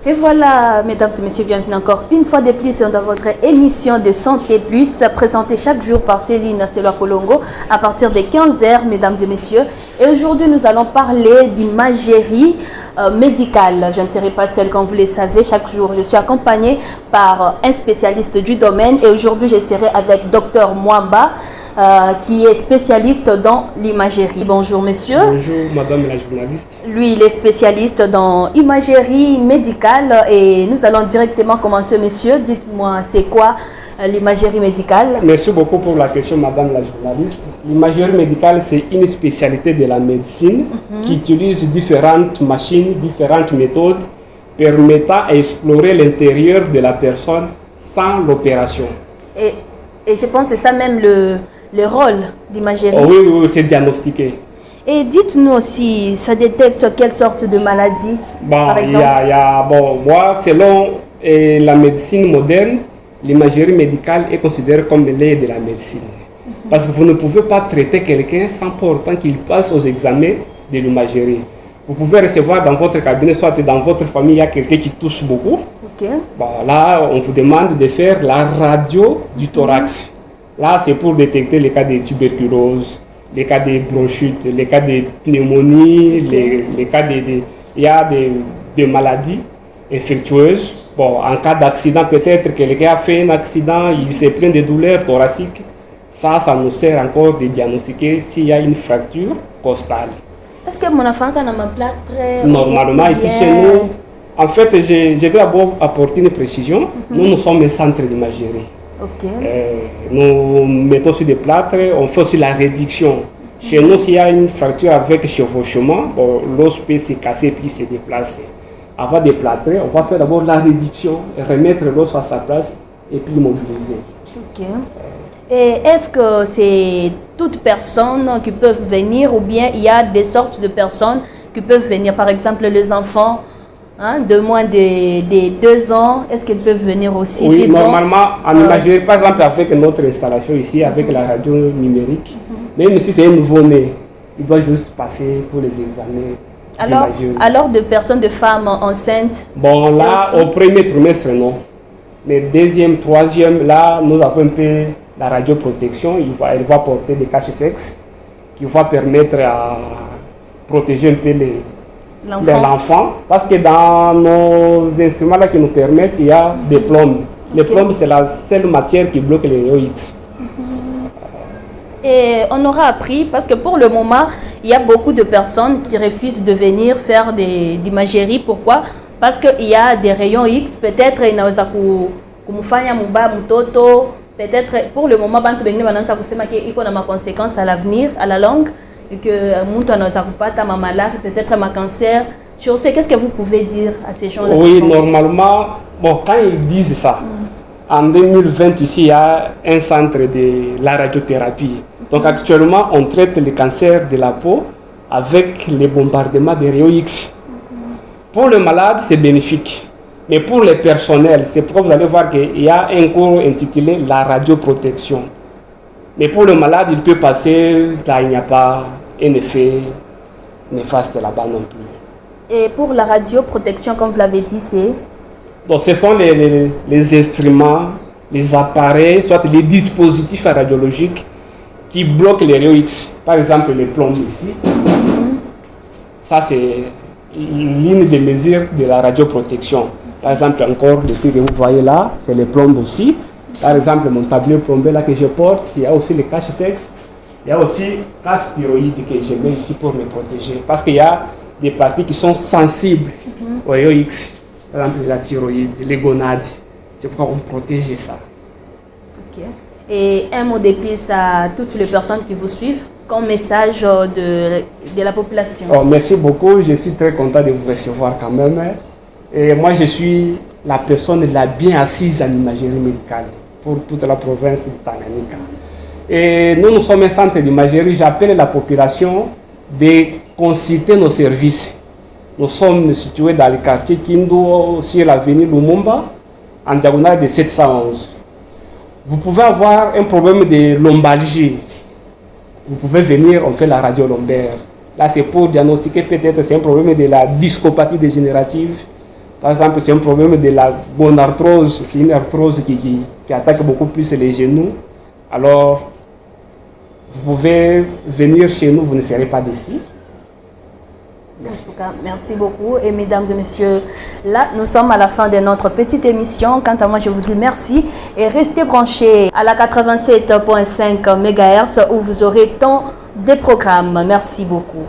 Et voilà, mesdames et messieurs, bienvenue encore une fois de plus dans votre émission de Santé Plus, présentée chaque jour par Céline Selwa Kolongo à partir de 15h, mesdames et messieurs. Et aujourd'hui, nous allons parler d'imagerie médicale. Je ne serai pas seule, comme vous le savez. Chaque jour, je suis accompagnée par un spécialiste du domaine. Et aujourd'hui, je serai avec Dr Mwamba, qui est spécialiste dans l'imagerie. Bonjour monsieur. Bonjour madame la journaliste. Lui, il est spécialiste dans l'imagerie médicale et nous allons directement commencer monsieur. Dites-moi, c'est quoi l'imagerie médicale? Merci beaucoup pour la question madame la journaliste. L'imagerie médicale, c'est une spécialité de la médecine qui utilise différentes machines, différentes méthodes permettant d'explorer l'intérieur de la personne sans l'opération. Et je pense que c'est ça même le rôle d'imagerie. Oh, oui, c'est diagnostiqué. Et dites-nous aussi, ça détecte quelle sorte de maladie, par exemple? Moi, selon la médecine moderne, l'imagerie médicale est considérée comme l'aide de la médecine. Parce que vous ne pouvez pas traiter quelqu'un sans pour autant qu'il passe aux examens de l'imagerie. Vous pouvez recevoir dans votre cabinet, soit dans votre famille, il y a quelqu'un qui tousse beaucoup. Là, on vous demande de faire la radio du thorax. Là, c'est pour détecter les cas de tuberculose, les cas de bronchite, les cas de pneumonie, les cas il y a des maladies infectieuses. En cas d'accident, peut-être quelqu'un a fait un accident, il s'est plein de douleurs thoraciques. Ça nous sert encore de diagnostiquer s'il y a une fracture costale. Est-ce que mon enfant a ma plaque très... Normalement, ici chez nous, en fait, je vais d'abord apporter une précision. Nous sommes un centre d'imagerie. Nous mettons sur des plâtres, on fait aussi la réduction. Chez nous, s'il y a une fracture avec chevauchement, l'os peut se casser puis se déplacer. Avant de plâtrer, on va faire d'abord la réduction, remettre l'os à sa place et puis immobiliser. Et est-ce que c'est toute personne qui peuvent venir ou bien il y a des sortes de personnes qui peuvent venir? Par exemple, les enfants de moins de 2 ans, est-ce qu'ils peuvent venir aussi? Oui, normalement, en imagerie, par exemple, avec notre installation ici, avec la radio numérique, même si c'est un nouveau-né, il doit juste passer pour les examens. Alors de personnes, de femmes enceintes? Au premier trimestre, non. Mais deuxième, troisième, là, nous avons un peu la radioprotection. Elle va porter des caches-sexe qui va permettre à protéger un peu l'enfant. Parce que dans nos instruments là qui nous permettent, il y a des plombes. Les plombes, c'est la seule matière qui bloque les rayons X. Et on aura appris, parce que pour le moment, il y a beaucoup de personnes qui refusent de venir faire d'imagerie. Pourquoi? Parce qu'il y a des rayons X, peut-être peut-être pour le moment, il y a ma conséquence à l'avenir, à la longue, et que peut-être ma cancer. Je sais, qu'est-ce que vous pouvez dire à ces gens-là? Oui, normalement, quand ils disent ça, en 2020, ici, il y a un centre de la radiothérapie. Donc actuellement, on traite le cancer de la peau avec les bombardements des rayons X. Pour le malade, c'est bénéfique. Mais pour les personnels, c'est pourquoi vous allez voir qu'il y a un cours intitulé la radioprotection. Mais pour le malade, il peut passer, là, il n'y a pas un effet néfaste là-bas non plus. Et pour la radioprotection, comme vous l'avez dit, c'est... Ce sont les instruments, les appareils, soit les dispositifs radiologiques qui bloquent les rayons X. Par exemple, les plombes ici. Ça, c'est l'une des mesures de la radioprotection. Par exemple, encore, le truc que vous voyez là, c'est les plombes aussi. Par exemple, mon tablier plombé là que je porte, il y a aussi les caches-sexe. Il y a aussi cache thyroïde que je mets ici pour me protéger. Parce qu'il y a des parties qui sont sensibles aux rayons X. Par exemple, la thyroïde, les gonades. C'est pourquoi on protège ça. Et un mot de plus à toutes les personnes qui vous suivent, comme message de la population. Merci beaucoup, je suis très content de vous recevoir quand même. Et moi, je suis la personne la bien assise en imagerie médicale pour toute la province de Tanganyika. Et nous sommes un centre d'imagerie. J'appelle la population de consulter nos services. Nous sommes situés dans le quartier Kindo, sur l'avenue Lumumba, en diagonale de 711. Vous pouvez avoir un problème de lombalgie. Vous pouvez venir, on fait la radio lombaire. Là, c'est pour diagnostiquer peut-être c'est un problème de la discopathie dégénérative Par exemple, c'est un problème de la gonarthrose, c'est une arthrose qui attaque beaucoup plus les genoux. Alors, vous pouvez venir chez nous, vous ne serez pas déçus. Merci. En tout cas, merci beaucoup. Et mesdames et messieurs, là, nous sommes à la fin de notre petite émission. Quant à moi, je vous dis merci et restez branchés à la 87.5 MHz où vous aurez tant de programmes. Merci beaucoup.